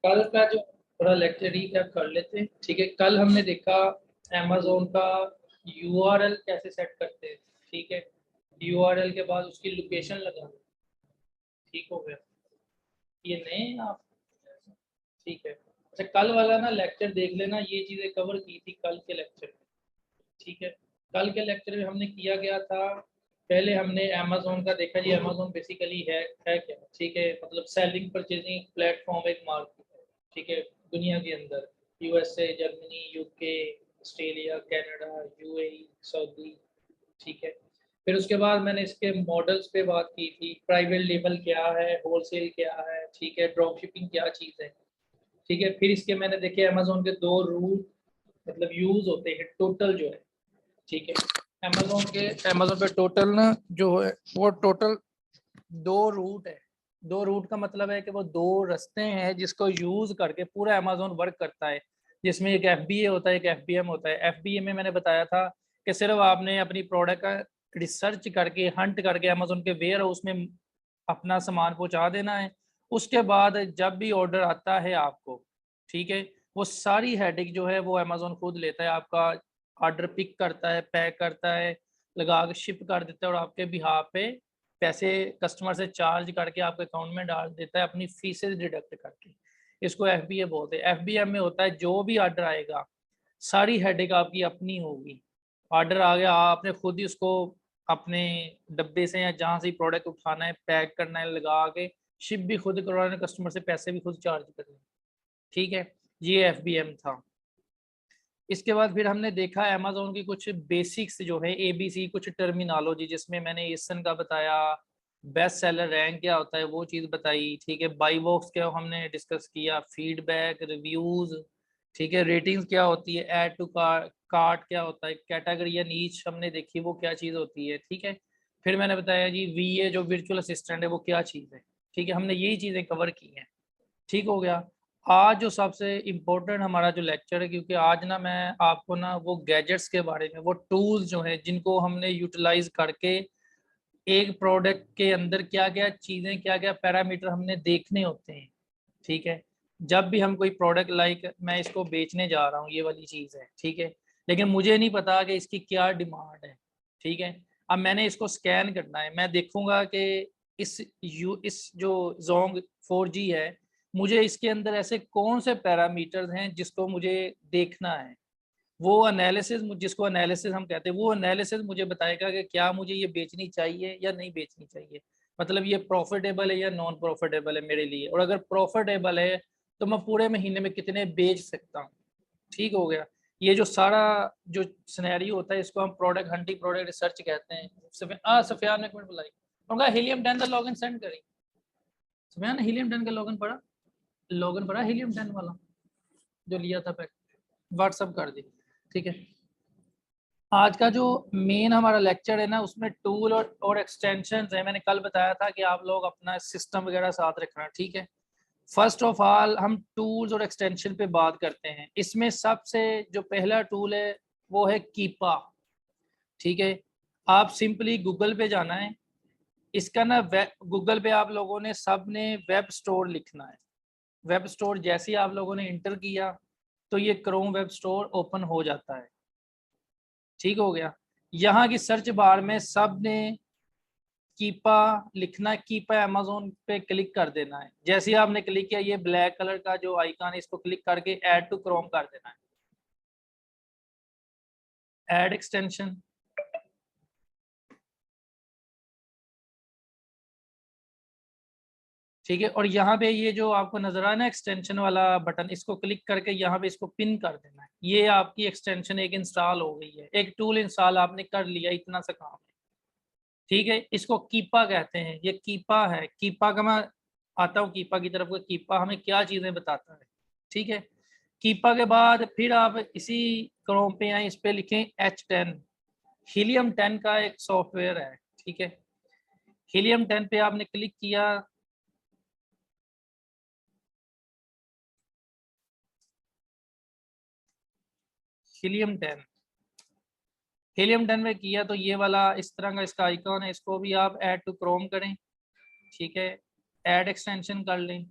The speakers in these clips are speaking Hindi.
कल का जो थोड़ा लेक्चर रिकैप कर लेते हैं, ठीक है। कल हमने देखा अमेज़न का यूआरएल कैसे सेट करते हैं, ठीक है। यूआरएल के बाद उसकी लोकेशन लगा, ठीक हो गया। ये नए हैं आप, ठीक है। अच्छा, कल वाला ना लेक्चर देख लेना, ये चीज़ें कवर की थी कल के लेक्चर में, ठीक है। कल के लेक्चर में हमने किया गया था, पहले हमने अमेज़न का देखा जी। अमेज़न बेसिकली है क्या, ठीक है। मतलब सेलिंग परचेजिंग प्लेटफॉर्म, एक मार्केट है, ठीक है, दुनिया के अंदर। USA, Germany, UK, Australia, Canada, UAE, Saudi, ठीक है। फिर उसके बाद मैंने इसके मॉडल्स पे बात की थी, प्राइवेट लेबल क्या है, होलसेल क्या है, ठीक है, ड्रॉप शिपिंग क्या चीज़ है, ठीक है। फिर इसके मैंने देखे अमेज़न के दो रूट मतलब यूज होते हैं, टोटल जो है, ठीक है। अमेज़न पे टोटल ना जो है वो टोटल दो रूट है। दो रूट का मतलब है कि वो दो रास्ते हैं जिसको यूज करके पूरा अमेज़न वर्क करता है, जिसमें एक एफबीए होता है, एक एफबीएम होता है। एफबीए में मैंने बताया था कि सिर्फ आपने अपनी प्रोडक्ट का रिसर्च करके, हंट करके अमेज़न के वेयर हाउस में अपना सामान पहुंचा देना है। उसके बाद जब भी ऑर्डर आता है आपको, ठीक है, वो सारी हेडेक जो है वो अमेज़न खुद लेता है। आपका ऑर्डर पिक करता है, पैक करता है, लगा के शिप कर देता है और आपके बिहाफ पे पैसे कस्टमर से चार्ज करके आपके अकाउंट में डाल देता है, अपनी फीसेस डिडक्ट करके। इसको एफबीए बोलते हैं। एफबीएम में होता है जो भी ऑर्डर आएगा सारी हेडेक आपकी अपनी होगी। ऑर्डर आ गया, आपने खुद ही उसको अपने डब्बे से या जहाँ से प्रोडक्ट उठाना है, पैक करना है, लगा के शिप भी खुद करवाना है, कस्टमर से पैसे भी खुद चार्ज करने, ठीक है। ये एफबीएम था। इसके बाद फिर हमने देखा अमेज़न की कुछ बेसिक्स जो है, एबीसी, कुछ टर्मिनोलॉजी, जिसमें मैंने एसन का बताया, बेस्ट सेलर रैंक क्या होता है वो चीज़ बताई, ठीक है। बाई बॉक्स क्या हमने डिस्कस किया, फीडबैक, रिव्यूज़, ठीक है। रेटिंग्स क्या होती है, ऐड टू कार्ट क्या होता है, कैटेगरी या नीच हमने देखी वो क्या चीज़ होती है, ठीक है। फिर मैंने बताया जी वीए जो वर्चुअल असिस्टेंट है वो क्या चीज़ है, ठीक है। हमने यही चीज़ें कवर की हैं, ठीक हो गया। आज जो सबसे इम्पोर्टेंट हमारा जो लेक्चर है, क्योंकि आज ना मैं आपको ना वो गैजेट्स के बारे में, वो टूल्स जो हैं जिनको हमने यूटिलाइज करके एक प्रोडक्ट के अंदर क्या क्या चीज़ें, क्या क्या पैरामीटर हमने देखने होते हैं, ठीक है। जब भी हम कोई प्रोडक्ट, लाइक मैं इसको बेचने जा रहा हूँ, ये वाली चीज़ है, ठीक है, लेकिन मुझे नहीं पता कि इसकी क्या डिमांड है, ठीक है। अब मैंने इसको स्कैन करना है, मैं देखूंगा कि इस जो जोंग 4G है, मुझे इसके अंदर ऐसे कौन से पैरामीटर्स हैं जिसको मुझे देखना है। वो एनालिसिस, जिसको एनालिसिस हम कहते हैं, वो एनालिसिस मुझे बताएगा कि क्या मुझे ये बेचनी चाहिए या नहीं बेचनी चाहिए। मतलब ये प्रॉफिटेबल है या नॉन प्रॉफिटेबल है मेरे लिए, और अगर प्रॉफिटेबल है तो मैं पूरे महीने में कितने बेच सकता हूँ, ठीक हो गया। ये जो सारा जो सिनेरियो होता है इसको हम प्रोडक्ट हंटिंग, प्रोडक्ट रिसर्च कहते हैं। सफियान ने एक मिनट बुलाई, उनका हीलियम 10 का लॉगिन सेंड करी। सफियान हीलियम 10 का लॉगिन पड़ा हीलियम 10 वाला जो लिया था पैक, व्हाट्सअप कर दी, ठीक है। आज का जो मेन हमारा लेक्चर है ना, उसमें टूल और एक्सटेंशन है। मैंने कल बताया था कि आप लोग अपना सिस्टम वगैरह साथ रखना, ठीक है। फर्स्ट ऑफ ऑल हम टूल्स और एक्सटेंशन पे बात करते हैं। इसमें सबसे जो पहला टूल है वो है कीपा, ठीक है। आप सिंपली गूगल पे जाना है, इसका ना गूगल पे आप लोगों ने सब ने वेब स्टोर लिखना है। वेब स्टोर जैसे ही आप लोगों ने इंटर किया तो ये क्रोम वेब स्टोर ओपन हो जाता है, ठीक हो गया। यहाँ की सर्च बार में सब ने कीपा लिखना है, कीपा अमेज़न पे क्लिक कर देना है। जैसे ही आपने क्लिक किया, ये ब्लैक कलर का जो आइकन है इसको क्लिक करके ऐड टू क्रोम कर देना है, ऐड एक्सटेंशन, ठीक है। और यहाँ पे ये जो आपको नजर आ रहा है ना एक्सटेंशन वाला बटन, इसको क्लिक करके यहाँ पे इसको पिन कर देना है। ये आपकी एक्सटेंशन एक इंस्टॉल हो गई है, एक टूल इंस्टॉल आपने कर लिया, इतना सा काम है, ठीक है। इसको कीपा कहते हैं, ये कीपा है। कीपा का मैं आता हूँ कीपा की तरफ। कीपा हमें क्या चीजें बताता है, ठीक है। कीपा के बाद फिर आप इसी क्रोम पे आए, इस पे लिखें H10, हीलियम 10 का एक सॉफ्टवेयर है, ठीक है। हीलियम 10 पे आपने क्लिक किया, हीलियम 10 में किया तो ये वाला इस तरह का इसका आइकॉन है, इसको भी आप ऐड टू क्रोम करें, ठीक है। ऐड एक्सटेंशन कर लें,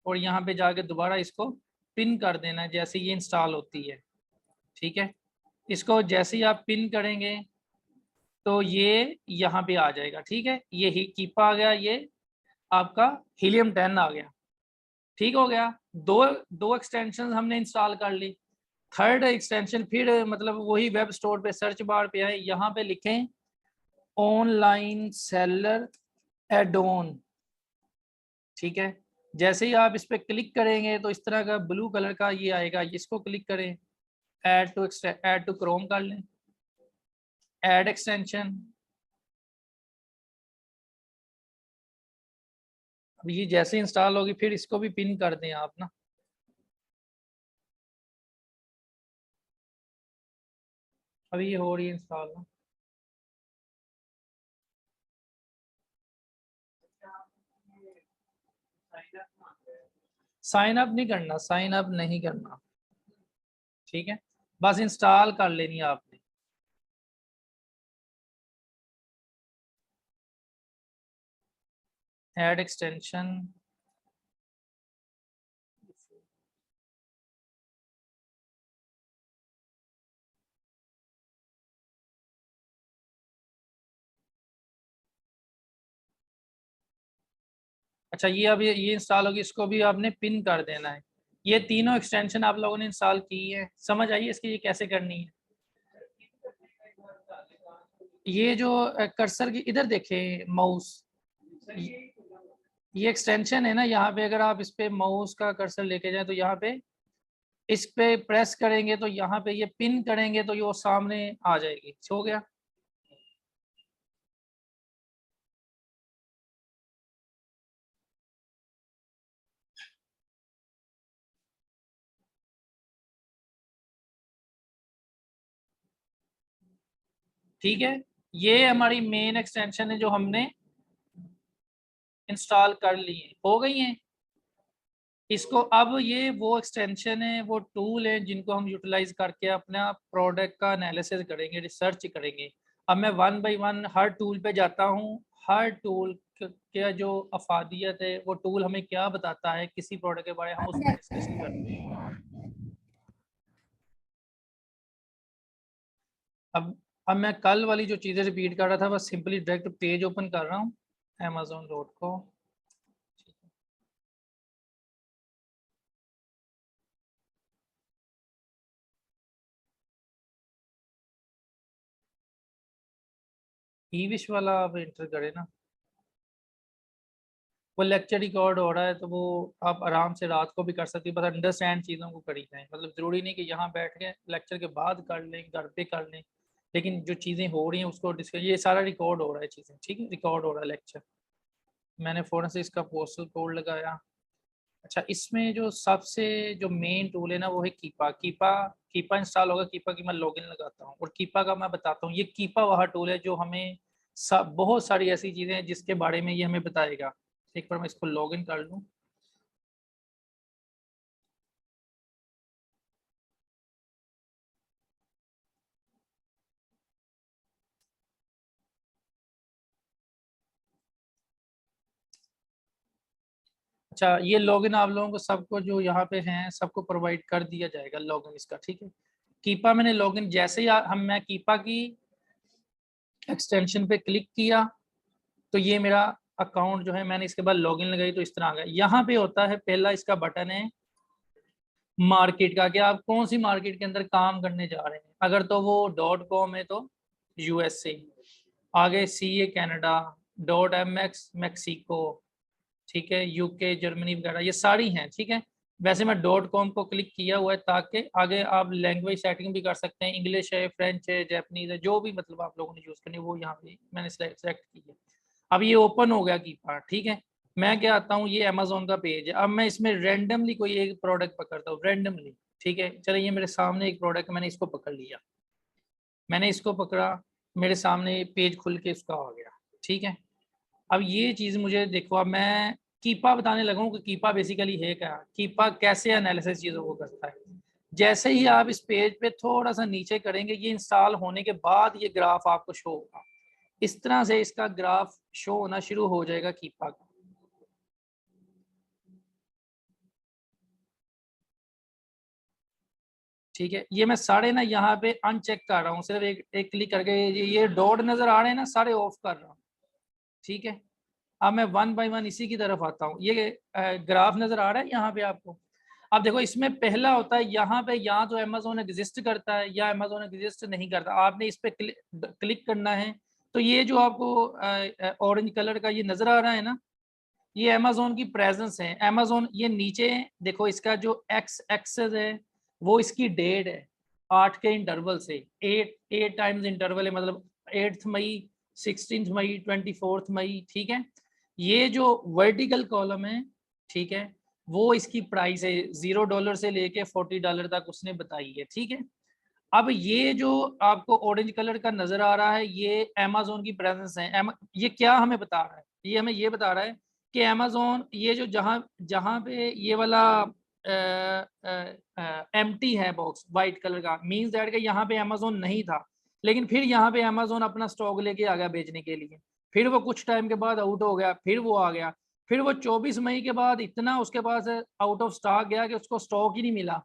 और यहाँ पे जाके दोबारा इसको पिन कर देना है जैसे ये इंस्टॉल होती है। ठीक है, इसको जैसे ही आप पिन करेंगे तो ये यहाँ पे आ जाएगा। ठीक है, ये ही कीपा आ गया, ये आपका हीलियम 10 आ गया। ठीक हो गया, दो दो एक्सटेंशन हमने इंस्टॉल कर ली। थर्ड एक्सटेंशन फिर मतलब वही वेब स्टोर पे सर्च बार पे आए, यहाँ पे लिखें ऑनलाइन सेलर एडोन। ठीक है, जैसे ही आप इस पर क्लिक करेंगे तो इस तरह का ब्लू कलर का ये आएगा, इसको क्लिक करें, ऐड टू क्रोम कर लें, ऐड एक्सटेंशन। अब ये जैसे इंस्टॉल होगी फिर इसको भी पिन कर दें आप ना। अभी ये हो रही है इंस्टॉल ना। साइन अप नहीं करना, साइन अप नहीं करना। ठीक है, बस इंस्टॉल कर लेनी है आपने। ऐड एक्सटेंशन, अच्छा ये अब ये इंस्टॉल होगी, इसको भी आपने पिन कर देना है। ये तीनों एक्सटेंशन आप लोगों ने इंस्टॉल की है, समझ आइए इसकी ये कैसे करनी है। ये जो कर्सर की इधर देखें माउस, ये एक्सटेंशन है ना, यहाँ पे अगर आप इस पे माउस का कर्सर लेके जाए तो यहाँ पे इस पे प्रेस करेंगे तो यहाँ पे ये पिन करेंगे तो ये वो सामने आ जाएगी। हो गया, ठीक है। ये हमारी मेन एक्सटेंशन है जो हमने इंस्टॉल कर ली है, हो गई है। इसको अब ये वो एक्सटेंशन है, वो टूल है जिनको हम यूटिलाइज करके अपना प्रोडक्ट का एनालिसिस करेंगे, रिसर्च करेंगे। अब मैं one by one her tool पे जाता हूँ, हर टूल का जो अफादियत है, वो टूल हमें क्या बताता है किसी प्रोडक्ट के बारे में, हम उसमें डिस्कशन करते हैं। अब मैं कल वाली जो चीज़ें रिपीट कर रहा था बस सिंपली डायरेक्ट पेज ओपन कर रहा हूँ amazon.com। ई विश वाला आप इंटर करें ना, वो लेक्चर रिकॉर्ड हो रहा है तो वो आप आराम से रात को भी कर सकते हैं, बस अंडरस्टैंड चीज़ों को करी जाए। मतलब ज़रूरी नहीं कि यहाँ बैठ के लेक्चर के बाद कर लें, घर पे कर लें, लेकिन जो चीज़ें हो रही हैं उसको डिस्कस, ये सारा रिकॉर्ड हो रहा है चीज़ें, ठीक है, रिकॉर्ड हो रहा है लेक्चर। मैंने फ़ौरन से इसका पोस्टल कोड लगाया। अच्छा, इसमें जो सबसे जो मेन टूल है ना वो है कीपा। कीपा कीपा इंस्टॉल होगा, कीपा की मैं लॉगिन लगाता हूँ और कीपा का मैं बताता हूँ। ये कीपा वह टूल है जो हमें बहुत सारी ऐसी चीज़ें हैं जिसके बारे में ये हमें बताएगा। एक बार मैं इसको लॉगिन कर लूँ। अच्छा, ये लॉगिन आप लोगों को सबको जो यहाँ पे हैं सबको प्रोवाइड कर दिया जाएगा लॉगिन इसका, ठीक है। कीपा मैंने लॉगिन जैसे ही मैं कीपा की एक्सटेंशन पे क्लिक किया तो ये मेरा अकाउंट जो है, मैंने इसके बाद लॉगिन लगाई तो इस तरह आ गया। यहाँ पे होता है पहला इसका बटन है मार्केट का, कि आप कौन सी मार्केट के अंदर काम करने जा रहे हैं। अगर तो वो .com है तो यूएसए, आगे CA कनाडा, .mx मैक्सिको, ठीक है, यूके जर्मनी वगैरह ये सारी हैं, ठीक है। वैसे मैं .com को क्लिक किया हुआ है ताकि आगे आप लैंग्वेज सेटिंग भी कर सकते हैं, इंग्लिश है, फ्रेंच है, जैपनीज है, जो भी मतलब आप लोगों ने यूज़ करनी है वो यहाँ पे मैंने सेलेक्ट की है। अब ये ओपन हो गया कीपा, ठीक है। मैं क्या आता हूँ, ये अमेजोन का पेज है। अब मैं इसमें रैंडमली कोई एक प्रोडक्ट पकड़ता हूँ, रैंडमली, ठीक है। चलो ये मेरे सामने एक प्रोडक्ट, मैंने इसको पकड़ लिया, मैंने इसको पकड़ा, मेरे सामने पेज खुल के इसका आ गया, ठीक है। अब ये चीज़ मुझे देखो, अब मैं कीपा बताने लगा हूँ कि कीपा बेसिकली है क्या, कीपा कैसे एनालिसिस चीज़ों को करता है। जैसे ही आप इस पेज पे थोड़ा सा नीचे करेंगे, ये इंस्टॉल होने के बाद ये ग्राफ आपको शो होगा। इस तरह से इसका ग्राफ शो होना शुरू हो जाएगा कीपा का। ठीक है, ये मैं सारे ना यहाँ पे अनचेक कर रहा हूँ, सिर्फ एक क्लिक करके ये डॉट नजर आ रहे हैं ना, सारे ऑफ कर रहा हूँ। ठीक है, अब मैं वन बाय वन इसी की तरफ आता हूँ। ये ग्राफ नजर आ रहा है यहाँ पे आपको। अब देखो इसमें पहला होता है यहाँ पे, या तो अमेजोन एग्जिस्ट करता है या अमेजोन एग्जिस्ट नहीं करता। आपने इस पे क्लिक करना है। तो ये जो आपको ऑरेंज कलर का ये नजर आ रहा है ना, ये अमेजोन की प्रेजेंस है। अमेजोन ये नीचे देखो, इसका जो एक्स एक्सेस है वो इसकी डेट है 8 के इंटरवल से, 8 टाइम्स इंटरवल है, मतलब 8 मई, 16 मई, 24 मई। ठीक है, ये जो वर्टिकल कॉलम है, ठीक है, वो इसकी प्राइस है $0 से लेके $40 तक उसने बताई है। ठीक है, अब ये जो आपको ऑरेंज कलर का नजर आ रहा है, ये अमेजोन की प्रेजेंस है। ये क्या हमें बता रहा है? ये हमें ये बता रहा है कि अमेजोन ये जो जहां जहां पे ये वाला एम्प्टी है बॉक्स वाइट कलर का, मींस दैट कि यहाँ पे अमेजोन नहीं था, लेकिन फिर यहाँ पे अमेजोन अपना स्टॉक लेके आ गया बेचने के लिए। फिर वो कुछ टाइम के बाद आउट हो गया, फिर वो आ गया, फिर वो 24 मई के बाद इतना उसके पास आउट ऑफ स्टॉक गया कि उसको स्टॉक ही नहीं मिला।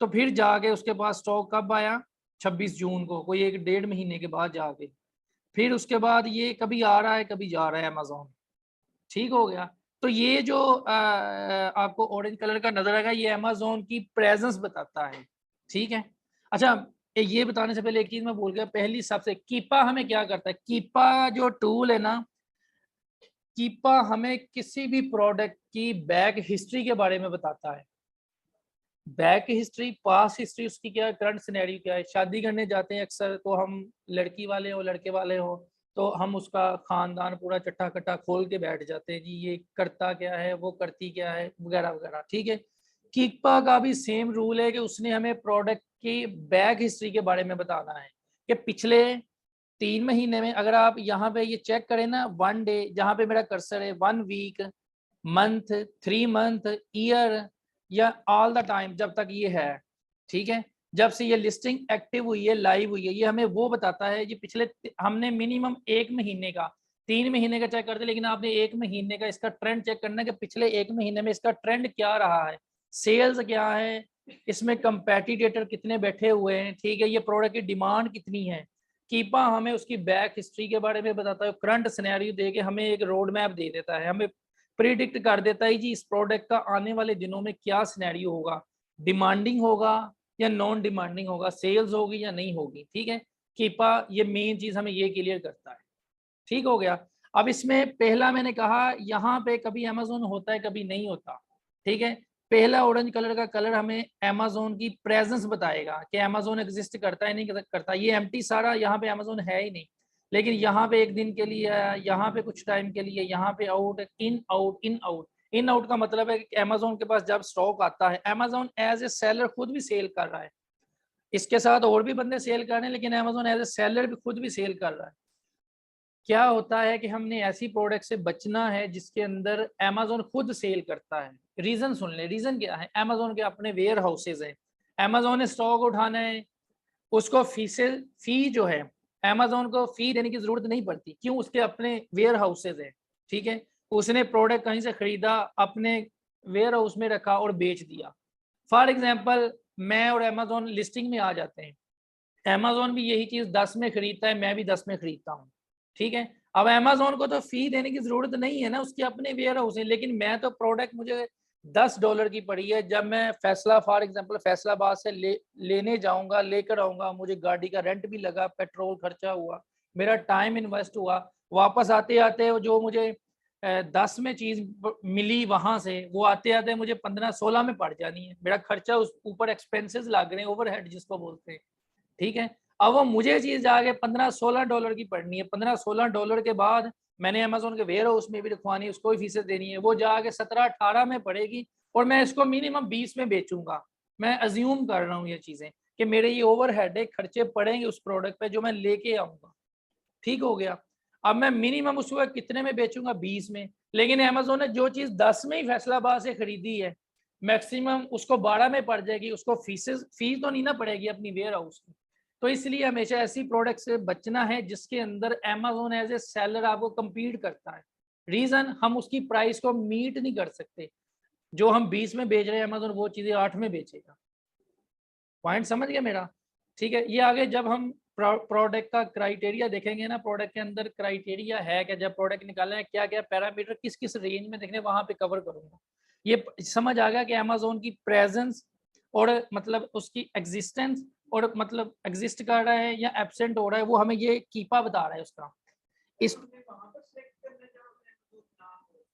तो फिर जाके उसके पास स्टॉक कब आया? 26 जून को, कोई 1 डेढ़ महीने के बाद जाके। फिर उसके बाद ये कभी आ रहा है कभी जा रहा है अमेजोन। ठीक हो गया। तो ये जो आपको ऑरेंज कलर का नजर आएगा, ये अमेजोन की प्रेजेंस बताता है। ठीक है, अच्छा, ये बताने से पहले एक चीज मैं भूल गया, पहली सबसे, कीपा हमें क्या करता है? कीपा जो टूल है ना, कीपा हमें किसी भी प्रोडक्ट की बैक हिस्ट्री के बारे में बताता है। बैक हिस्ट्री, पास्ट हिस्ट्री उसकी क्या है, करंट सिनेरियो क्या है। शादी करने जाते हैं अक्सर, तो हम लड़की वाले हो लड़के वाले हो, तो हम उसका खानदान पूरा चट्टा कट्टा खोल के बैठ जाते हैं, जी ये करता क्या है, वो करती क्या है, वगैरह वगैरह। ठीक है, कीपा का भी सेम रूल है कि उसने हमें प्रोडक्ट की बैक हिस्ट्री के बारे में बताना है कि पिछले 3 महीने में, अगर आप यहाँ पे ये चेक करें ना, 1 डे जहाँ पे मेरा कर्सर है, 1 वीक, मंथ, 3 मंथ, ईयर, या ऑल द टाइम जब तक ये है। ठीक है, जब से ये लिस्टिंग एक्टिव हुई है, लाइव हुई है, ये हमें वो बताता है। ये पिछले हमने मिनिमम 1 महीने का, 3 महीने का चेक करते, लेकिन आपने 1 महीने का इसका ट्रेंड चेक करना है कि पिछले 1 महीने में इसका ट्रेंड क्या रहा है, सेल्स क्या है, इसमें कंपेटिटर कितने बैठे हुए हैं। ठीक है, ये प्रोडक्ट की डिमांड कितनी है। कीपा हमें उसकी बैक हिस्ट्री के बारे में बताता है, करंट सिनेरियो दे के हमें एक रोड मैप दे देता है, हमें प्रिडिक्ट कर देता है जी इस प्रोडक्ट का आने वाले दिनों में क्या सिनेरियो होगा, डिमांडिंग होगा या नॉन डिमांडिंग होगा, सेल्स होगी या नहीं होगी। ठीक है, कीपा ये मेन चीज हमें ये क्लियर करता है। ठीक हो गया। अब इसमें पहला मैंने कहा, यहाँ पे कभी अमेजोन होता है कभी नहीं होता। ठीक है, पहला ऑरेंज कलर का कलर हमें अमेजोन की प्रेजेंस बताएगा कि अमेजोन एग्जिस्ट करता है नहीं करता। ये एम्प्टी सारा, यहाँ पे अमेजोन है ही नहीं, लेकिन यहाँ पे एक दिन के लिए, यहाँ पे कुछ टाइम के लिए, यहाँ पे out, in out, in out. In out का मतलब है कि अमेजोन के पास जब स्टॉक आता है, अमेजोन एज ए सेलर खुद भी सेल कर रहा है, इसके साथ और भी बंदे सेल कर रहे हैं, लेकिन अमेजोन एज ए सेलर भी खुद भी सेल कर रहा है। क्या होता है कि हमने ऐसी प्रोडक्ट से बचना है जिसके अंदर अमेजोन खुद सेल करता है। रीजन सुन ले, रीजन क्या है? अमेजोन के अपने वेयर हाउसेज हैं, अमेजोन ने स्टॉक उठाना है, उसको फी जो है, अमेजोन को फी देने की जरूरत नहीं पड़ती। क्यों? उसके अपने वेयर हाउसेज है। ठीक है, उसने प्रोडक्ट कहीं से खरीदा, अपने वेयर हाउस में रखा और बेच दिया। फॉर एग्जाम्पल, मैं और अमेजोन लिस्टिंग में आ जाते हैं, अमेजोन भी यही चीज 10 में खरीदता है, मैं भी 10 में खरीदता हूँ। ठीक है, अब अमेजोन को तो फी देने की जरूरत नहीं है ना, उसके अपने वेयर हाउस है, लेकिन मैं तो प्रोडक्ट मुझे $10 की पड़ी है, जब मैं फैसला फॉर एग्जांपल फैसलाबाद से लेने जाऊंगा, लेकर आऊंगा, मुझे गाड़ी का रेंट भी लगा, पेट्रोल खर्चा हुआ, मेरा टाइम इन्वेस्ट हुआ, वापस आते आते जो मुझे 10 में चीज मिली वहां से, वो आते आते मुझे 15-16 में पड़ जानी है। मेरा खर्चा उस ऊपर एक्सपेंसेस लग रहे हैं, ओवरहेड जिसको बोलते हैं। ठीक है, अब वो मुझे चीज जाके $15-16 की पड़नी है, $15-16 के बाद मैंने अमेजोन के वेयर हाउस में भी रखवानी है, उसको भी फीसें देनी है, वो जाके 17-18 में पड़ेगी, और मैं इसको मिनिमम 20 में बेचूंगा। मैं अज्यूम कर रहा हूँ ये चीजें कि मेरे ये ओवरहेड है, खर्चे पड़ेंगे उस प्रोडक्ट पे जो मैं लेके आऊंगा। ठीक हो गया। अब मैं मिनिमम उसको कितने में बेचूंगा? 20 में। लेकिन अमेजोन ने जो चीज 10 में ही फैसलाबाद से खरीदी है, मैक्सिमम उसको 12 में पड़ जाएगी, उसको फीस तो नहीं ना पड़ेगी अपनी वेयर हाउस की। तो इसलिए हमेशा ऐसी प्रोडक्ट से बचना है जिसके अंदर अमेजोन एज ए सेलर आपको compete करता है। रीजन, हम उसकी प्राइस को मीट नहीं कर सकते। जो हम 20 में बेच रहे हैं, अमेजोन वो चीजें 8 में बेचेगा। पॉइंट समझ गए मेरा? ठीक है, ये आगे जब हम प्रोडक्ट का क्राइटेरिया देखेंगे ना, प्रोडक्ट के अंदर क्राइटेरिया है क्या, जब प्रोडक्ट निकालना है क्या क्या पैरामीटर किस किस रेंज में देखने, वहां पे कवर करूंगा। ये समझ आ गया कि अमेजोन की प्रेजेंस और मतलब उसकी एग्जिस्टेंस और मतलब एग्जिस्ट कर रहा है या एब्सेंट हो रहा है, वो हमें ये कीपा बता रहा है उसका। इस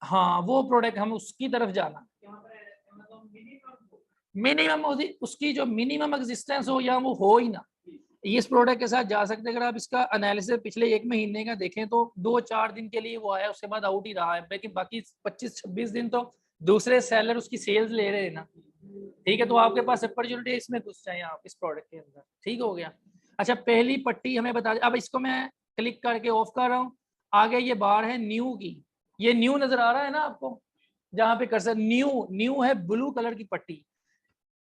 हाँ, वो प्रोडक्ट हम उसकी तरफ जाना, मिनिमम उसकी जो मिनिमम एग्जिस्टेंस हो या वो हो ही ना, इस प्रोडक्ट के साथ जा सकते हैं। अगर आप इसका एनालिसिस पिछले 1 महीने का देखें तो 2-4 दिन के लिए वो आया, उसके बाद आउट ही रहा है, लेकिन बाकी 25-26 दिन तो दूसरे सेलर उसकी सेल्स ले रहे हैं ना। ठीक है, तो आपके पास अपॉर्चुनिटी इसमें घुस जाए आप इस प्रोडक्ट के अंदर। ठीक हो गया। अच्छा, पहली पट्टी हमें बता, अब इसको मैं क्लिक करके ऑफ कर रहा हूँ। आगे ये बार है न्यू की, ये न्यू नजर आ रहा है ना आपको, जहां पे कर्सर न्यू न्यू है, ब्लू कलर की पट्टी,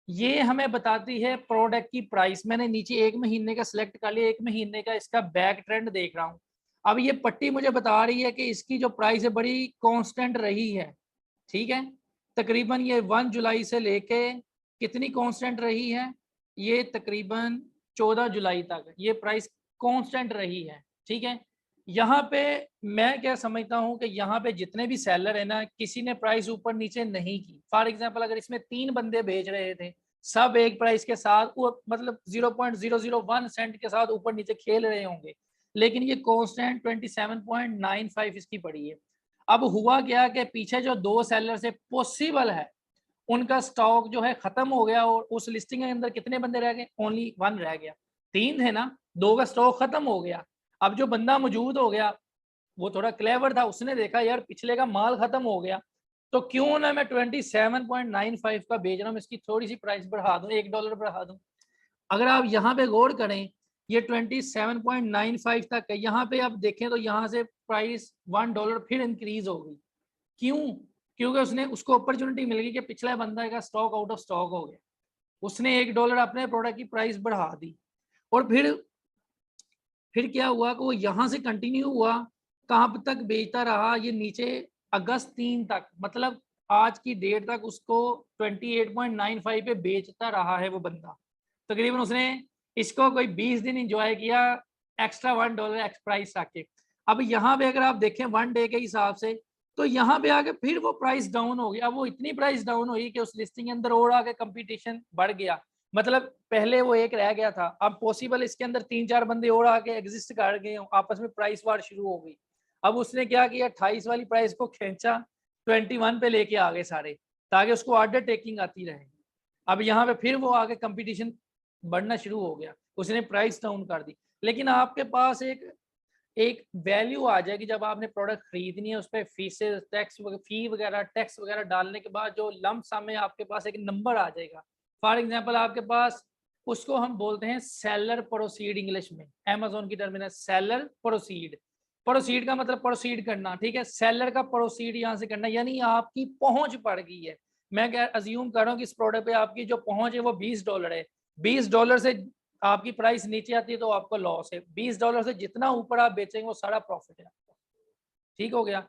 ये हमें बताती है प्रोडक्ट की प्राइस। मैंने नीचे 1 महीने का सिलेक्ट कर लिया, 1 महीने का इसका बैक ट्रेंड देख रहा हूँ। अब ये पट्टी मुझे बता रही है कि इसकी जो प्राइस है बड़ी कांस्टेंट रही है। ठीक है, तकरीबन ये 1 जुलाई से लेके कितनी कांस्टेंट रही है, ये तकरीबन 14 जुलाई तक ये प्राइस कांस्टेंट रही है। ठीक है, यहाँ पे मैं क्या समझता हूँ कि यहाँ पे जितने भी सेलर है ना, किसी ने प्राइस ऊपर नीचे नहीं की। फॉर एग्जांपल अगर इसमें 3 बंदे बेच रहे थे, सब एक प्राइस के साथ वो मतलब 0.001 सेंट के साथ ऊपर नीचे खेल रहे होंगे, लेकिन ये कांस्टेंट 27.95 इसकी पड़ी है। अब हुआ क्या कि पीछे जो 2 सेलर से पॉसिबल है उनका स्टॉक जो है खत्म हो गया, और उस लिस्टिंग के अंदर कितने बंदे रह गए, ओनली 1 रह गया। 3 थे ना, 2 का स्टॉक खत्म हो गया। अब जो बंदा मौजूद हो गया वो थोड़ा क्लेवर था, उसने देखा यार पिछले का माल खत्म हो गया, तो क्यों ना मैं 27.95 का बेच रहा हूँ, इसकी थोड़ी सी प्राइस बढ़ा दूं, $1 बढ़ा दूं। अगर आप यहाँ पे गौर करें, ये 27.95 तक है, यहाँ पे आप देखें तो यहाँ से प्राइस $1 फिर इंक्रीज हो गई। क्यों? क्योंकि उसने उसको अपॉर्चुनिटी मिल गई कि पिछला बंदा का स्टॉक आउट ऑफ स्टॉक हो गया, उसने $1 अपने प्रोडक्ट की प्राइस बढ़ा दी। और फिर क्या हुआ कि वो यहाँ से कंटिन्यू हुआ, कहाँ तक बेचता रहा, ये नीचे अगस्त 3 तक, मतलब आज की डेट तक उसको 28.95 पे बेचता रहा है वो बंदा। तकरीबन उसने इसको कोई 20 दिन इंजॉय किया, एक्स्ट्रा $1 एक्स प्राइस आके। अब यहाँ पे अगर आप देखें 1 डे के हिसाब से, तो यहाँ पे आके फिर वो प्राइस डाउन हो गया। अब वो इतनी प्राइस डाउन हुई कि उस लिस्टिंग के अंदर और आगे कंपटीशन बढ़ गया। मतलब पहले वो एक रह गया था, अब पॉसिबल इसके अंदर 3-4 बंदे और आके एग्जिस्ट कर गए, आपस में प्राइस वार शुरू हो गई। अब उसने क्या किया, 28 वाली प्राइस को खींचा 21 पे लेके आ गए सारे, ताकि उसको ऑर्डर टेकिंग आती रहे। अब यहाँ पे फिर वो आगे कंपटीशन बढ़ना शुरू हो गया, उसने प्राइस डाउन कर दी। लेकिन आपके पास एक एक वैल्यू आ जाएगी जब आपने प्रोडक्ट खरीदनी है, उस पर फीसेस टैक्स फी वगैरह टैक्स वगैरह डालने के बाद जो लंप सम है आपके पास एक नंबर आ जाएगा। फॉर एग्जांपल आपके पास, उसको हम बोलते हैं सेलर प्रोसीड, इंग्लिश में अमेजोन की टर्मिनल सेलर प्रोसीड। प्रोसीड का मतलब प्रोसीड करना, ठीक है, सेलर का प्रोसीड यहाँ से करना, यानी आपकी पहुंच पड़ गई है। मैं क्या अज्यूम कर रहा हूँ कि इस प्रोडक्ट पे आपकी जो पहुंच है वो $20 है। $20 से आपकी प्राइस नीचे आती है तो आपको लॉस है, $20 से जितना ऊपर आप बेचेंगे वो सारा प्रॉफिट है आपका। ठीक हो गया।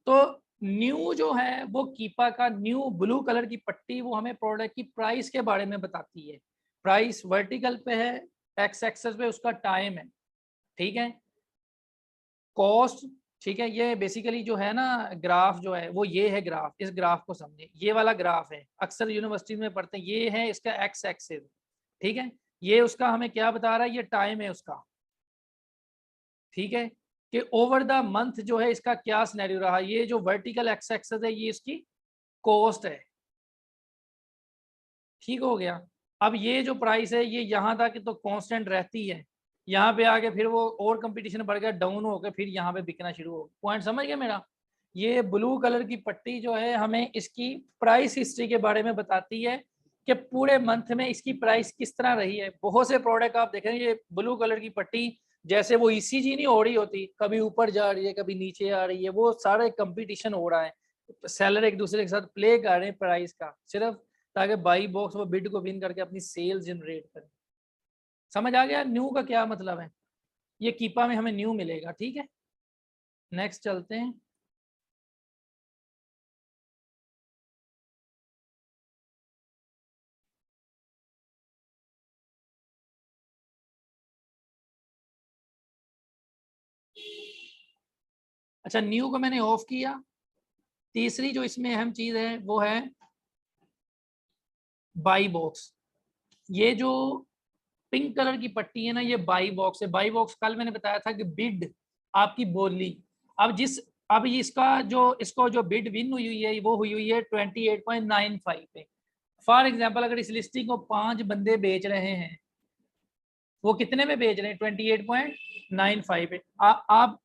तो न्यू जो है वो कीपा का न्यू ब्लू कलर की पट्टी, वो हमें प्रोडक्ट की प्राइस के बारे में बताती है। प्राइस वर्टिकल पे है, एक्स एक्सेस पे उसका टाइम है। ठीक है, कॉस्ट, ठीक है, ये बेसिकली जो है ना ग्राफ जो है वो ये है ग्राफ, इस ग्राफ को समझे, ये वाला ग्राफ है, अक्सर यूनिवर्सिटी में पढ़ते हैं, ये है इसका एक्स एक्सेस। ठीक है, ये उसका हमें क्या बता रहा है, ये टाइम है उसका। ठीक है, कि ओवर द मंथ जो है इसका क्या सिनेरियो रहा, ये जो वर्टिकल एक्स एक्सेस है ये इसकी कॉस्ट है। ठीक हो गया। अब ये जो प्राइस है ये यहाँ तक तो कांस्टेंट रहती है, यहाँ पे आके फिर वो और कंपटीशन बढ़ गया, डाउन होकर फिर यहाँ पे बिकना शुरू हो। पॉइंट समझ गए मेरा? ये ब्लू कलर की पट्टी जो है हमें इसकी प्राइस हिस्ट्री के बारे में बताती है कि पूरे मंथ में इसकी प्राइस किस तरह रही है। बहुत से प्रोडक्ट आप देखेंगे ये ब्लू कलर की पट्टी, जैसे वो ईसीजी नहीं हो रही होती, कभी ऊपर जा रही है कभी नीचे आ रही है, वो सारे कंपटीशन हो रहा है, सेलर एक दूसरे के साथ प्ले कर रहे हैं प्राइस का, सिर्फ ताकि बाई बॉक्स वो बिड को विन करके अपनी सेल जनरेट करें। समझ आ गया न्यू का क्या मतलब है? ये कीपा में हमें न्यू मिलेगा। ठीक है, नेक्स्ट चलते हैं। अच्छा, न्यू को मैंने ऑफ किया। तीसरी जो इसमें अहम चीज है वो है बाई बॉक्स। ये जो पिंक कलर की पट्टी है ना, ये बाई बॉक्स है। बाई बॉक्स कल मैंने बताया था कि बिड आपकी बोली। अब इसको जो बिड विन हुई है वो हुई है 28.95 पे। फॉर एग्जाम्पल अगर इस लिस्टिंग को 5 बंदे बेच रहे हैं, वो कितने में बेच रहे हैं? 28.95 पे। आप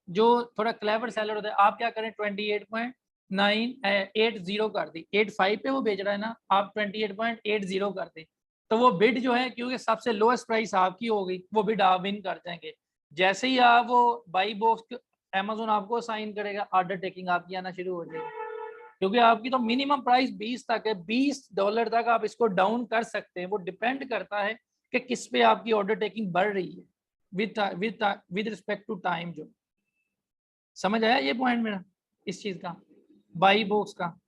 जो थोड़ा क्लेवर सेलर होता है, आप क्या करें, 28.980 कर दी। 85 पे वो बेच रहा है ना, आप 28.80 कर दें, तो वो बिड जो है, क्योंकि सबसे लोएस्ट प्राइस आपकी होगी, वो बिड आप विन कर जाएंगे। जैसे ही आप वो बाई बॉक्स अमेज़न आपको साइन करेगा, ऑर्डर टेकिंग आपकी आना शुरू हो जाएगी। क्योंकि आपकी तो मिनिमम प्राइस 20 तक है, $20 तक आप इसको डाउन कर सकते हैं। वो डिपेंड करता है कि किस पे आपकी ऑर्डर टेकिंग बढ़ रही है विद रिस्पेक्ट टू टाइम। जो समझ आया ये पॉइंट मेरा इस चीज का, बाई बॉक्स का।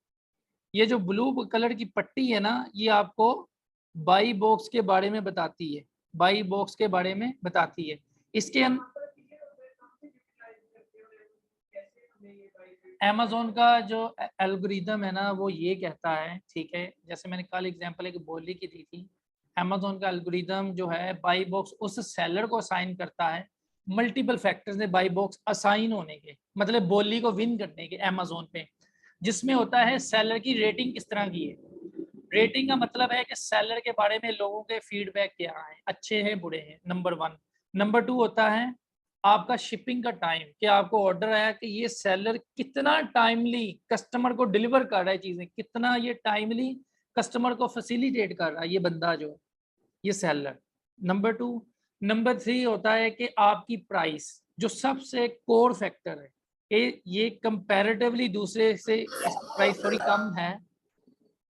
ये जो ब्लू कलर की पट्टी है ना, ये आपको बाई बॉक्स के बारे में बताती है, बाई बॉक्स के बारे में बताती है। इसके अमेज़न का जो एल्गोरिदम है ना, वो ये कहता है, ठीक है, जैसे मैंने कल एग्जांपल एक बोली की दी थी। अमेज़न का एल्गोरिदम जो है, बाई बॉक्स उस सेलर को असाइन करता है मल्टीपल फैक्टर्स ने बाई बॉक्स असाइन होने के, मतलब बोली को विन करने के अमेज़न पे, जिसमें होता है सेलर की रेटिंग किस तरह की है। रेटिंग का मतलब है कि सेलर के बारे में लोगों के फीडबैक क्या है, अच्छे हैं बुरे हैं, नंबर 1। नंबर 2 होता है आपका शिपिंग का टाइम, कि आपको ऑर्डर आया कि ये सेलर कितना टाइमली कस्टमर को डिलीवर कर रहा है चीजें, कितना ये टाइमली कस्टमर को फैसिलिटेट कर रहा है ये बंदा जो ये सेलर। नंबर 2। नंबर 3 होता है कि आपकी प्राइस, जो सबसे कोर फैक्टर है कि ये कंपैरेटिवली दूसरे से प्राइस थोड़ी कम है,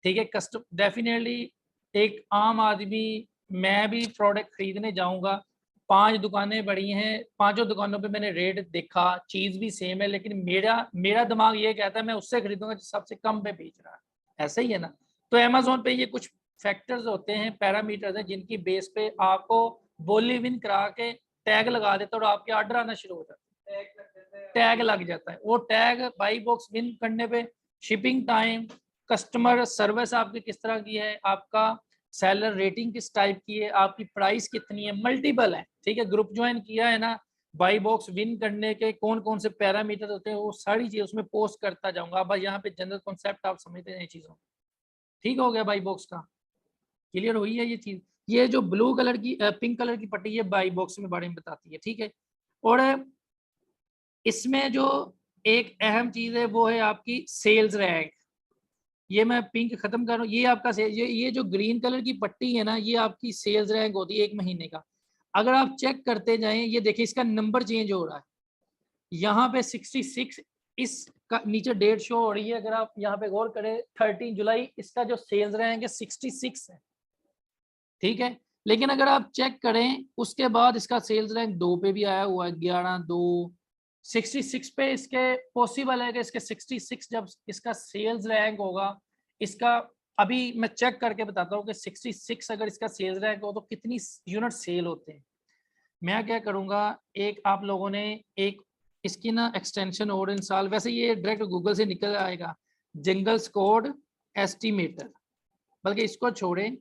ठीक है। कस्टम डेफिनेटली एक आम आदमी, मैं भी प्रोडक्ट खरीदने जाऊंगा, 5 दुकानें बड़ी हैं, पांचों दुकानों पे मैंने रेट देखा, चीज भी सेम है, लेकिन मेरा मेरा दिमाग ये कहता है मैं उससे खरीदूंगा जो सबसे कम पे बेच रहा है। ऐसा ही है ना। तो अमेज़न पे ये कुछ फैक्टर्स होते हैं, पैरामीटर्स हैं, जिनकी बेस पे आपको बोली विन करा के टैग लगा देता है और आपके ऑर्डर आना शुरू हो जाता है। टैग लग जाता है। वो टैग बाई बॉक्स विन करने पे शिपिंग टाइम, कस्टमर सर्विस आपकी किस तरह की है, आपका सेलर रेटिंग किस टाइप की है, आपकी प्राइस कितनी है, मल्टीपल है, ठीक है। ग्रुप ज्वाइन किया है ना, बाई बॉक्स विन करने के कौन कौन से पैरामीटर होते हैं, वो सारी चीज उसमें पोस्ट करता जाऊंगा। बस यहाँ पे जनरल कॉन्सेप्ट आप समझते हैं चीजों। ठीक हो गया बाई बॉक्स का, क्लियर हुई है ये चीज। ये जो ब्लू कलर की पिंक कलर की पट्टी है, बाई बॉक्स में बारे में बताती है, ठीक है। और इसमें जो एक अहम चीज है वो है आपकी सेल्स रैंक। ये मैं पिंक खत्म कर रहा हूँ, ये आपका ये जो ग्रीन कलर की पट्टी है ना, ये आपकी सेल्स रैंक होती है 1 महीने का। अगर आप चेक करते जाएं, ये देखिए इसका नंबर चेंज हो रहा है। यहाँ पे 66, इसका नीचे डेट शो हो रही है। अगर आप यहाँ पे गौर करें 13 जुलाई, इसका जो सेल्स रैंक है 66 है, ठीक है। लेकिन अगर आप चेक करें उसके बाद इसका सेल्स रैंक 2 पे भी आया हुआ है, 11/2। 66 पे इसके पॉसिबल है कि इसके 66 जब इसका सेल्स रैंक होगा, इसका अभी मैं चेक करके बताता हूँ कि 66 अगर इसका सेल्स रैंक हो तो कितनी यूनिट सेल होते हैं। मैं क्या करूँगा, एक आप लोगों ने एक इसकी ना एक्सटेंशन और इंस्टॉल, वैसे ये डायरेक्ट गूगल से निकल आएगा, जंगल स्क्वाड एस्टिमेटर, बल्कि इसको छोड़ें,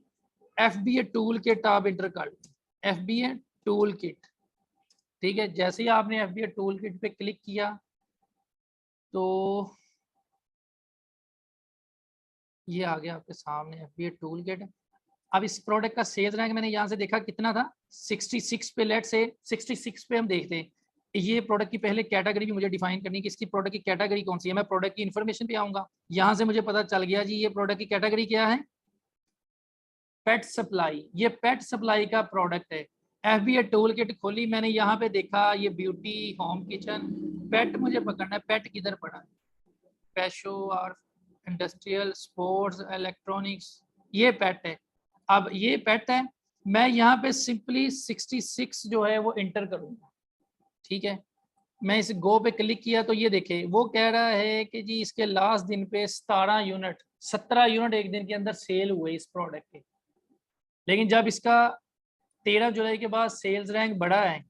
FBA टूल किट आप इंटर कर, FBA टूल किट, ठीक है। जैसे ही आपने FBA टूल किट पे क्लिक किया तो ये आ गया आपके सामने FBA टूल किट। अब इस प्रोडक्ट का सेल्स रैंक मैंने यहाँ से देखा कितना था, 66 पे। लेट से 66 पे हम देखते हैं। ये प्रोडक्ट की पहले कैटेगरी भी मुझे डिफाइन करनी है कि इसकी प्रोडक्ट की कैटेगरी कौन सी है। मैं प्रोडक्ट की इन्फॉर्मेशन पे आऊंगा, यहाँ से मुझे पता चल गया जी ये प्रोडक्ट की कैटेगरी क्या है, पेट सप्लाई। ये पेट सप्लाई का प्रोडक्ट है। FBA टूल किट खोली मैंने, यहाँ पे देखा ये ब्यूटी, होम किचन, पेट मुझे पकड़ना है, पेट किधर पड़ा है, पैशो और इंडस्ट्रियल, स्पोर्ट्स, इलेक्ट्रॉनिक्स, ये पेट है। अब ये पेट है, मैं यहाँ पे सिंपली 66 जो है वो इंटर करूँगा, ठीक है। मैं इस गो पे क्लिक किया तो ये देखे वो कह रहा है कि जी इसके लास्ट दिन पे 17 यूनिट एक दिन के अंदर सेल हुए इस प्रोडक्ट के। लेकिन जब इसका 13 जुलाई के बाद सेल्स रैंक बढ़ा है,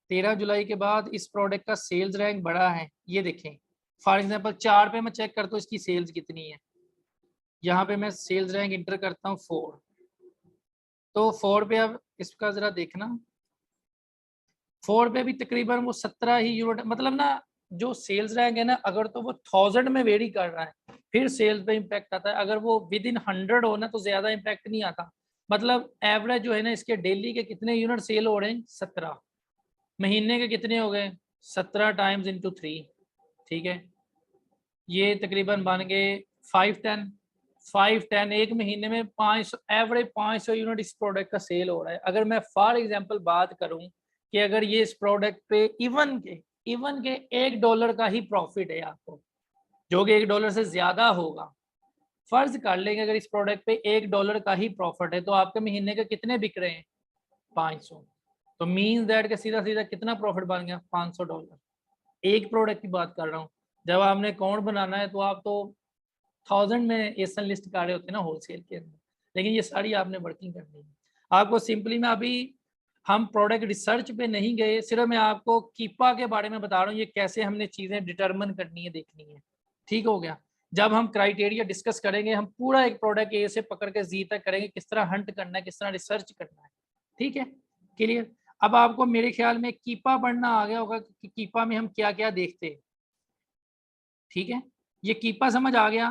13 जुलाई के बाद इस प्रोडक्ट का सेल्स रैंक बढ़ा है, ये देखें फॉर एग्जांपल 4 पे मैं चेक करता हूँ इसकी सेल्स कितनी है। यहाँ पे मैं सेल्स रैंक इंटर करता हूँ 4, तो 4 पे अब इसका जरा देखना, 4 पे भी तकरीबन वो 17 ही यूनिट, मतलब ना जो सेल्स रैंक है ना, अगर तो वो 1000 में वेरी कर रहा है फिर सेल्स पे इम्पैक्ट आता है, अगर वो विद इन 100 हो ना तो ज्यादा इम्पैक्ट नहीं आता। मतलब एवरेज जो है ना इसके डेली के कितने यूनिट सेल हो रहे हैं 17, महीने के कितने हो गए 17 टाइम्स इंटू 3, ठीक है, ये तकरीबन बन गए 510 एक महीने में 500 एवरेज 500 यूनिट इस प्रोडक्ट का सेल हो रहा है। अगर मैं फॉर एग्जांपल बात करूं कि अगर ये इस प्रोडक्ट पे इवन के $1 का ही प्रॉफिट है आपको, जो कि $1 से ज्यादा होगा, फर्ज कर लेंगे अगर इस प्रोडक्ट पे $1 का ही प्रॉफिट है तो आपके महीने के कितने बिक रहे हैं 500, तो मीन्स दैट के सीधा सीधा कितना प्रॉफिट बन गया $500। एक प्रोडक्ट की बात कर रहा हूँ, जब आपने अकाउंट बनाना है तो आप तो 1000 में एसन लिस्ट कर रहे होते हैं ना होलसेल के अंदर, लेकिन ये सारी आपने वर्किंग करनी है। आपको सिंपली मैं अभी हम प्रोडक्ट रिसर्च पे नहीं गए, सिर्फ मैं आपको कीपा के बारे में बता रहा हूँ, ये कैसे हमने चीज़ें डिटरमिन करनी है, देखनी है। ठीक हो गया। जब हम क्राइटेरिया डिस्कस करेंगे, हम पूरा एक प्रोडक्ट ए से पकड़ के जी तक करेंगे, किस तरह हंट करना है, किस तरह रिसर्च करना है। ठीक है, क्लियर। अब आपको मेरे ख्याल में कीपा पढ़ना आ गया होगा कि कीपा में हम क्या क्या देखते हैं। ठीक है, ये कीपा समझ आ गया।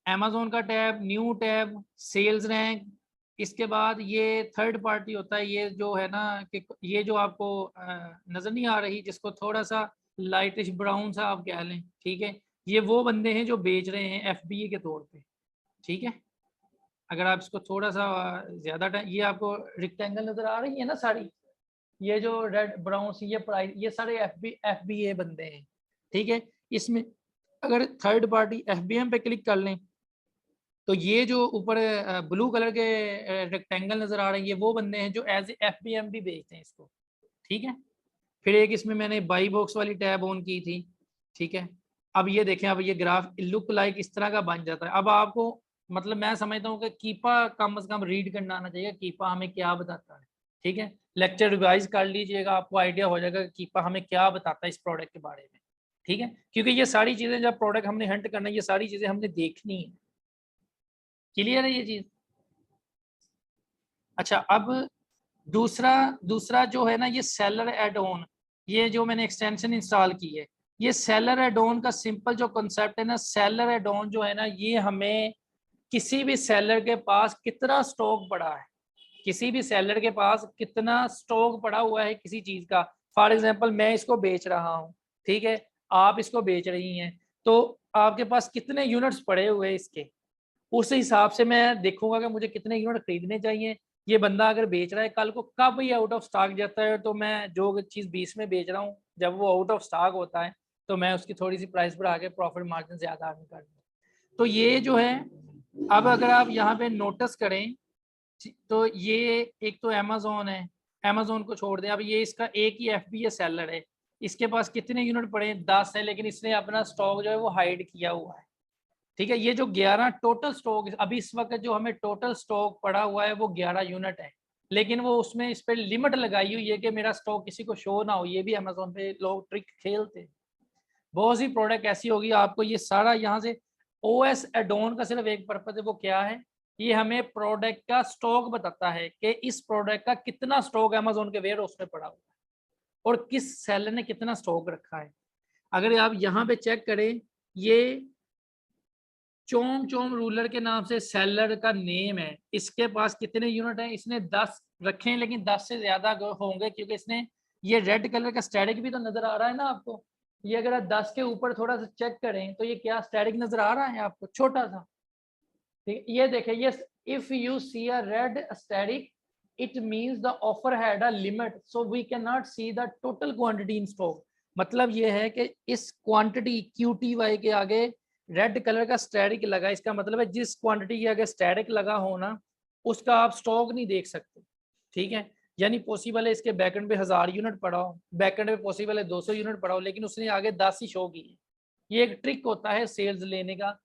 अमेजोन का tab, new tab, sales rank, इसके बाद ये थर्ड पार्टी होता है, ये जो है ना कि ये जो आपको नजर नहीं आ रही, जिसको थोड़ा सा लाइटिश ब्राउन सा आप कह लें, ठीक है, ये वो बंदे हैं जो बेच रहे हैं एफबीए के तौर पे। ठीक है, अगर आप इसको थोड़ा सा ज्यादा टाइम, ये आपको रिक्टेंगल नजर आ रही है ना सारी, ये जो रेड ब्राउन सी ये प्राइस, ये सारे एफबीए बंदे हैं। ठीक है, इसमें अगर थर्ड पार्टी एफबीएम पे क्लिक कर लें तो ये जो ऊपर ब्लू कलर के रेक्टेंगल नजर आ रहे हैं, ये वो बंदे हैं जो एज एफबीएम भी बेचते हैं इसको। ठीक है, फिर एक इसमें मैंने बाई बॉक्स वाली टैब ऑन की थी। ठीक है, अब ये देखें, अब ये ग्राफ लुक लाइक इस तरह का बन जाता है। अब आपको मतलब मैं समझता हूँ कि कीपा कम से कम रीड करना आना चाहिए, कीपा हमें क्या बताता है। ठीक है, लेक्चर रिवाइज कर लीजिएगा, आपको आइडिया हो जाएगा कि कीपा हमें क्या बताता है इस प्रोडक्ट के बारे में। ठीक है, क्योंकि ये सारी चीजें जब प्रोडक्ट हमने हंट करना है, ये सारी चीजें हमने देखनी है। क्लियर है ये चीज। अच्छा, अब दूसरा दूसरा जो है ना, ये सेलर एड ऑन, ये जो मैंने एक्सटेंशन इंस्टॉल की है, ये सेलर एड ऑन का सिंपल जो कॉन्सेप्ट है ना, सेलर एड ऑन जो है ना, ये हमें किसी भी सेलर के पास कितना स्टॉक पड़ा है, किसी भी सेलर के पास कितना स्टॉक पड़ा हुआ है किसी चीज का, फॉर एग्जांपल मैं इसको बेच रहा हूँ, ठीक है, आप इसको बेच रही हैं, तो आपके पास कितने यूनिट्स पड़े हुए हैं इसके, उस हिसाब से मैं देखूंगा कि मुझे कितने यूनिट खरीदने चाहिए। ये बंदा अगर बेच रहा है, कल को कब ये आउट ऑफ स्टॉक जाता है, तो मैं जो चीज़ 20 में बेच रहा हूँ, जब वो आउट ऑफ स्टॉक होता है तो मैं उसकी थोड़ी सी प्राइस बढ़ा के प्रॉफिट मार्जिन ज़्यादा अर्न कर दूँ। तो ये जो है, अब अगर आप यहाँ पे नोटिस करें तो ये एक तो अमेजोन है, अमेजोन को छोड़ दें, अब ये इसका एक ही एफबीए सेलर है, इसके पास कितने यूनिट पड़े हैं 10 है, लेकिन इसने अपना स्टॉक जो है वो हाइड किया हुआ है। ठीक है, ये जो 11 टोटल स्टॉक अभी इस वक्त जो हमें टोटल स्टॉक पड़ा हुआ है वो 11 यूनिट है, लेकिन वो उसमें इस पर लिमिट लगाई हुई है कि मेरा स्टॉक किसी को शो ना हो। ये भी अमेजोन पे लोग ट्रिक खेलते हैं। बहुत सी प्रोडक्ट ऐसी होगी, आपको ये सारा यहाँ से ओएस एडोन का सिर्फ एक पर्पज है, वो क्या है, ये हमें प्रोडक्ट का स्टॉक बताता है कि इस प्रोडक्ट का कितना स्टॉक अमेजोन के वेयर हाउस में पड़ा हुआ है और किस सेलर ने कितना स्टॉक रखा है। अगर आप यहाँ पे चेक करें, ये चोम चोम रूलर के नाम से सेलर का नेम है, इसके पास कितने यूनिट हैं, इसने 10 रखे हैं, लेकिन 10 से ज्यादा होंगे क्योंकि इसने ये रेड कलर का स्टैटिक भी तो नजर आ रहा है ना आपको, ये अगर आप 10 के ऊपर थोड़ा सा चेक करें तो ये क्या स्टैटिक नजर आ रहा है आपको छोटा सा। ठीक, ये देखें, ये if you see a red static it means the offer had a limit so we can not see the total quantity in stock. मतलब ये है कि इस क्वांटिटी QTY के आगे रेड कलर का स्टैटिक लगा, इसका मतलब है जिस क्वांटिटी के आगे स्टैटिक लगा हो ना, उसका आप स्टॉक नहीं देख सकते। ठीक है, यानी पॉसिबल है इसके बैकएंड पे 1000 यूनिट पड़ा हो, बैकएंड पे पॉसिबल है 200 यूनिट पड़ा हो, लेकिन उसने आगे 10 ही शो की है। ये एक ट्रिक होता है सेल्स लेने का।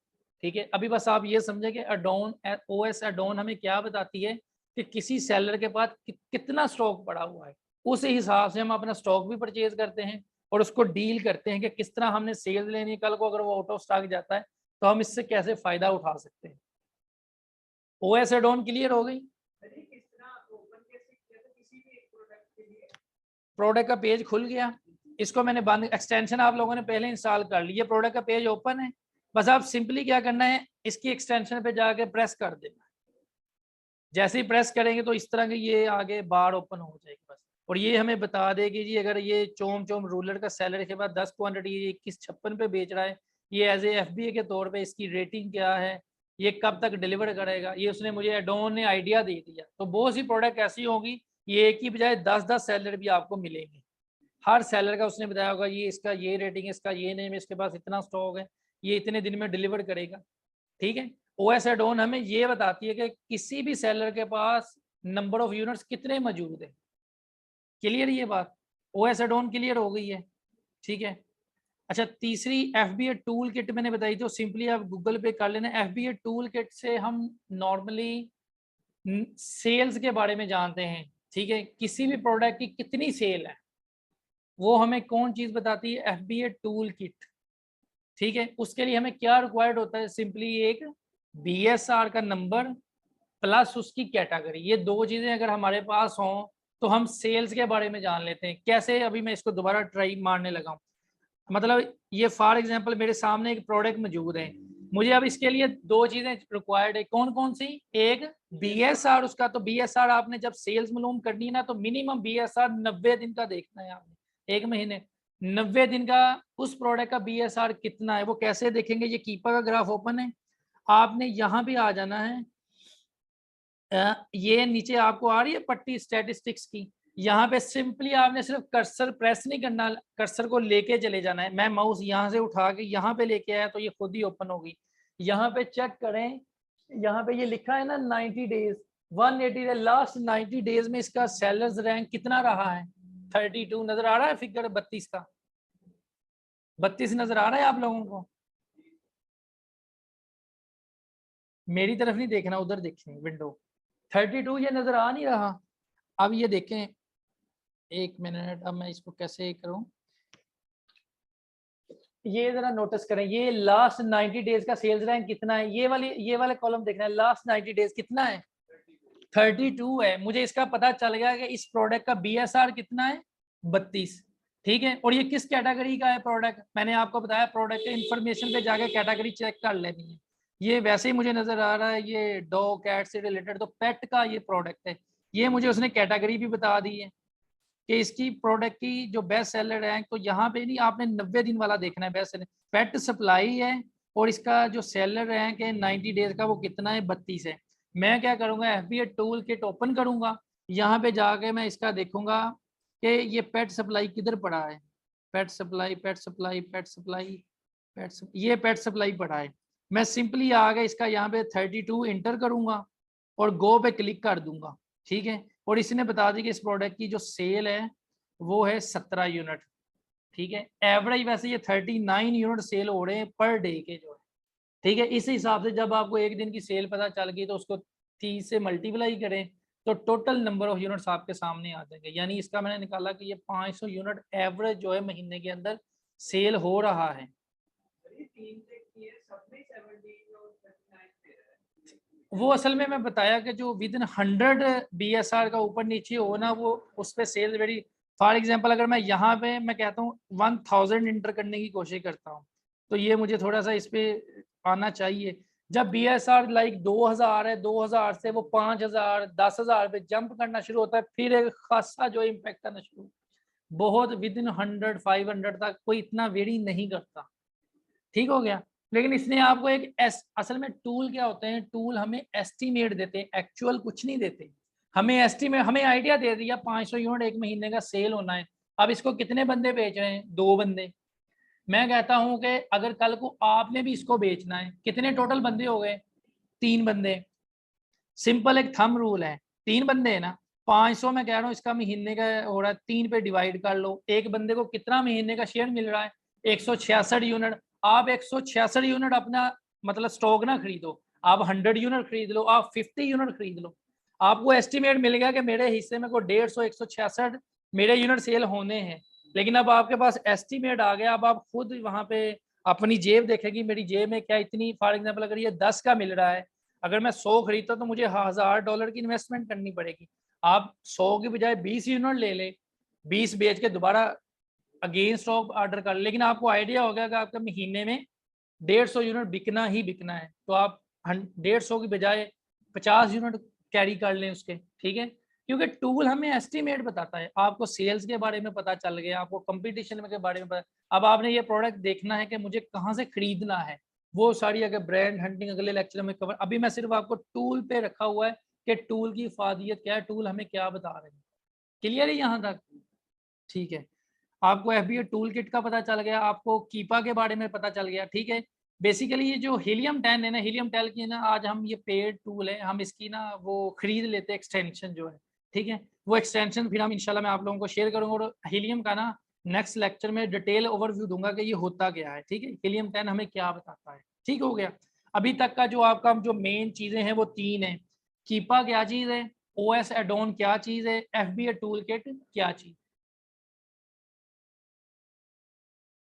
ठीक है, अभी बस आप ये समझे कि एडोन ओएस एडोन हमें क्या बताती है कि किसी सेलर के पास कितना स्टॉक पड़ा हुआ है। उस हिसाब से हम अपना स्टॉक भी परचेज करते हैं और उसको डील करते हैं कि किस तरह हमने सेल्स लेनी है कल को, अगर वो आउट ऑफ स्टॉक जाता है तो हम इससे कैसे फायदा उठा सकते हैं। ओएस एड ऑन क्लियर हो गई। प्रोडक्ट का पेज खुल गया, इसको मैंने बंद, एक्सटेंशन आप लोगों ने पहले इंस्टॉल कर ली है, प्रोडक्ट का पेज ओपन है। बस आप सिंपली क्या करना है, इसकी एक्सटेंशन पे जाके प्रेस कर देना। जैसे ही प्रेस करेंगे तो इस तरह के ये आगे बार ओपन हो जाएगी बस। और ये हमें बता देगी जी अगर ये चोम चोम रूलर का सेलर के बाद 10 क्वांटिटी 2156 पे बेच रहा है, ये एज ए FBA के तौर पे इसकी रेटिंग क्या है, ये कब तक डिलीवर करेगा, ये उसने मुझे एडोन ने आइडिया दे दिया। तो बहुत सी प्रोडक्ट ऐसी होगी, ये एक ही बजाय 10-10 सेलर भी आपको मिलेंगे। हर सेलर का उसने बताया होगा ये इसका ये रेटिंग है, इसका ये नेम है, इसके पास इतना स्टॉक है, ये इतने दिन में डिलीवर करेगा। ठीक है, ओएस एड ऑन हमें ये बताती है कि किसी भी सेलर के पास नंबर ऑफ यूनिट्स कितने मौजूद है। क्लियर ये बात, ओएस एड ऑन क्लियर हो गई है। ठीक है, अच्छा तीसरी FBA टूल किट मैंने बताई थी, सिंपली आप गूगल पे कर लेना। FBA टूल किट से हम नॉर्मली सेल्स के बारे में जानते हैं। ठीक है, किसी भी प्रोडक्ट की कितनी सेल है वो हमें कौन चीज बताती है, FBA टूल किट। ठीक है, उसके लिए हमें क्या रिक्वायर्ड होता है, सिंपली एक BSR का नंबर प्लस उसकी कैटेगरी, ये दो चीजें अगर हमारे पास हों तो हम सेल्स के बारे में जान लेते हैं। कैसे, अभी मैं इसको दोबारा ट्राई मारने लगा हूँ। मतलब ये फॉर एग्जांपल मेरे सामने एक प्रोडक्ट मौजूद है, मुझे अब इसके लिए दो चीजें रिक्वायर्ड है, कौन कौन सी, एक BSR उसका, तो BSR आपने जब सेल्स मालूम करनी है ना तो मिनिमम BSR 90 दिन का देखना है आपने, 1 महीने 90 दिन का उस प्रोडक्ट का BSR कितना है। वो कैसे देखेंगे, ये कीपर का ग्राफ ओपन है, आपने यहाँ भी आ जाना है, ये नीचे आपको आ रही है पट्टी स्टैटिस्टिक्स की, यहाँ पे सिंपली आपने सिर्फ कर्सर प्रेस नहीं करना, कर्सर को लेके चले जाना है। मैं माउस यहाँ से उठा के यहाँ पे लेके आया तो ये खुद ही ओपन होगी। यहाँ पे चेक करें, यहाँ पे ये लिखा है ना 90 डेज 180 डेज, लास्ट 90 डेज में इसका सेलर्स रैंक कितना रहा है, 32 नजर आ रहा है, फिगर 32 का, 32 नजर आ रहा है आप लोगों को। मेरी तरफ नहीं देखना, उधर देखें विंडो, 32 ये नजर आ नहीं रहा। अब ये देखें, एक मिनट, अब मैं इसको कैसे करूं, ये जरा नोटिस करें, ये लास्ट 90 डेज का सेल्स रैंक कितना है, ये वाले कॉलम देखना है, लास्ट 90 डेज कितना है, 32 है। मुझे इसका पता चल गया कि इस प्रोडक्ट का BSR कितना है, 32। ठीक है, और ये किस कैटेगरी का है प्रोडक्ट, मैंने आपको बताया प्रोडक्ट के इंफॉर्मेशन पे जाके कैटेगरी चेक कर लेनी है। ये वैसे ही मुझे नजर आ रहा है ये डॉग कैट से रिलेटेड, तो पेट का ये प्रोडक्ट है, ये मुझे उसने कैटेगरी भी बता दी है कि इसकी प्रोडक्ट की जो बेस्ट सेलर रैंक, तो यहाँ पे नहीं, आपने 90 दिन वाला देखना है बेस्ट सेलर, पेट सप्लाई है और इसका जो सेलर रैंक है 90 डेज का वो कितना है, 32 है। मैं क्या करूँगा, FBA टूल किट ओपन करूँगा, यहाँ पे जाके मैं इसका देखूंगा कि ये पेट सप्लाई किधर पड़ा है, पेट सप्लाई पेट सप्लाई पेट सप्लाई ये पेट सप्लाई पड़ा है। मैं सिंपली आगे इसका यहाँ पे 32 इंटर करूँगा और गो पे क्लिक कर दूंगा। ठीक है, और इसने बता दी कि इस प्रोडक्ट की जो सेल है वो है 17 यूनिट। ठीक है, एवरेज वैसे ये 39 यूनिट सेल हो रहे हैं पर डे के जो है। ठीक है, इस हिसाब से जब आपको एक दिन की सेल पता चल गई तो उसको 30 से मल्टीप्लाई करें तो टोटल नंबर ऑफ यूनिट्स आपके सामने आ जाएंगे। यानी इसका मैंने निकाला कि ये 500 यूनिट एवरेज जो है महीने के अंदर सेल हो रहा है। वो असल में मैं बताया कि जो विद इन 100 BSR का ऊपर नीचे हो ना, वो उस पर सेल वेरी, फॉर एग्जांपल अगर मैं यहाँ पे मैं कहता हूँ 1000 इंटर करने की कोशिश करता हूँ तो ये मुझे थोड़ा सा इस पे आना चाहिए। जब BSR लाइक 2000 है, 2000 से वो 5000 10,000 पे जंप करना शुरू होता है, फिर एक खासा जो इम्पैक्ट आना शुरू, बहुत विद इन 100 500 तक कोई इतना वेरी नहीं करता। ठीक हो गया, लेकिन इसने आपको एक असल में टूल क्या होते हैं, टूल हमें एस्टीमेट देते हैं, एक्चुअल कुछ नहीं देते। हमें एस्टीमेट, हमें आइडिया दे दिया 500 यूनिट एक महीने का सेल होना है, अब इसको कितने बंदे बेच रहे हैं, 2 बंदे। मैं कहता हूं कि अगर कल को आपने भी इसको बेचना है, कितने टोटल बंदे हो गए, 3 बंदे। सिंपल एक थंब रूल है, 3 बंदे है ना, 500 मैं कह रहा हूँ इसका महीने का हो रहा है, 3 पे डिवाइड कर लो, एक बंदे को कितना महीने का शेयर मिल रहा है, 166 यूनिट। आप 166 यूनिट अपना मतलब स्टॉक ना खरीदो, आप 100 यूनिट खरीद लो, आप 50 यूनिट खरीद लो, आपको एस्टिमेट मिल गया कि मेरे हिस्से में को 150 166 मेरे यूनिट सेल होने हैं, लेकिन अब आपके पास एस्टीमेट आ गया। अब आप खुद वहाँ पे अपनी जेब देखेगी, मेरी जेब में क्या इतनी, फॉर एग्जाम्पल अगर ये 10 का मिल रहा है, अगर मैं 100 खरीदता तो मुझे $1000 की इन्वेस्टमेंट करनी पड़ेगी। आप 100 की बजाय 20 यूनिट ले ले, 20 बेच के दोबारा अगेन स्टॉक ऑर्डर कर, लेकिन आपको आइडिया हो गया कि आपका महीने में 150 यूनिट बिकना ही बिकना है, तो आप 150 की बजाय 50 यूनिट कैरी कर लें उसके, ठीक है। क्योंकि टूल हमें एस्टीमेट बताता है, आपको सेल्स के बारे में पता चल गया, आपको कंपटीशन के बारे में पता। अब आपने ये प्रोडक्ट देखना है कि मुझे कहाँ से खरीदना है, वो सारी अगर ब्रांड हंटिंग अगले लेक्चर में कवर, अभी मैं सिर्फ आपको टूल पे रखा हुआ है कि टूल की इफादियत क्या है, टूल हमें क्या बता रहे हैं। क्लियर है यहाँ तक? ठीक है। आपको एफबीए टूल किट का पता चल गया, आपको कीपा के बारे में पता चल गया, ठीक है। बेसिकली ये जो हीलियम 10 है ना, हीलियम 10 की ना, आज हम ये पेड टूल है, हम इसकी ना वो खरीद लेते हैं एक्सटेंशन जो है, ठीक है। वो एक्सटेंशन फिर हम इंशाल्लाह मैं आप लोगों को शेयर करूंगा, और हीलियम का ना नेक्स्ट लेक्चर में डिटेल ओवरव्यू दूंगा कि ये होता क्या है, ठीक है। हीलियम 10 हमें क्या बताता है, ठीक हो गया। अभी तक का जो आपका जो मेन चीजें हैं वो 3 है। कीपा क्या चीज है, ओएस एडोन क्या चीज है, एफबीए टूल किट क्या चीज।